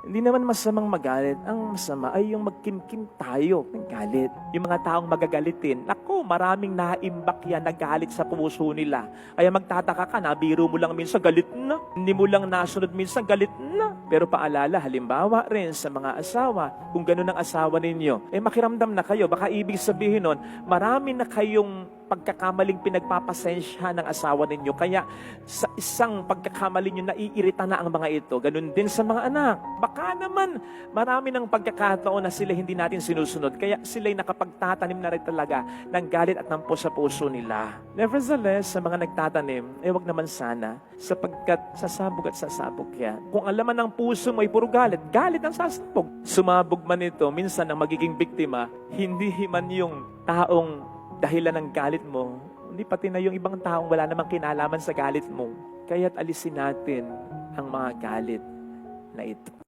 Hindi naman masamang magalit. Ang masama ay yung magkimkim tayo ng galit. Yung mga taong magagalitin, naku, maraming naimbak yan na galit sa puso nila. Kaya magtataka ka, nabiro mo lang minsan galit na. Hindi mo lang nasunod minsan galit na. Pero paalala, halimbawa rin sa mga asawa, kung ganun ang asawa ninyo, makiramdam na kayo. Baka ibig sabihin nun, marami na kayong pagkakamaling pinagpapasensya ng asawa ninyo. Kaya sa isang pagkakamali nyo, naiirita na ang mga ito. Ganun din sa mga anak. Baka naman, marami ng pagkakataon na sila hindi natin sinusunod. Kaya sila'y nakapagtatanim na rin talaga ng galit at tampo sa puso nila. Nevertheless, sa mga nagtatanim, wag naman sana, sapagkat sasabog at sasabog yan. Kung alaman ng puso mo ay puro galit, galit ang sasabog. Sumabog man ito, minsan ang magiging biktima, hindi man yung taong dahilan ng galit mo, hindi pati na yung ibang taong wala namang kinalaman sa galit mo. Kaya't alisin natin ang mga galit na ito.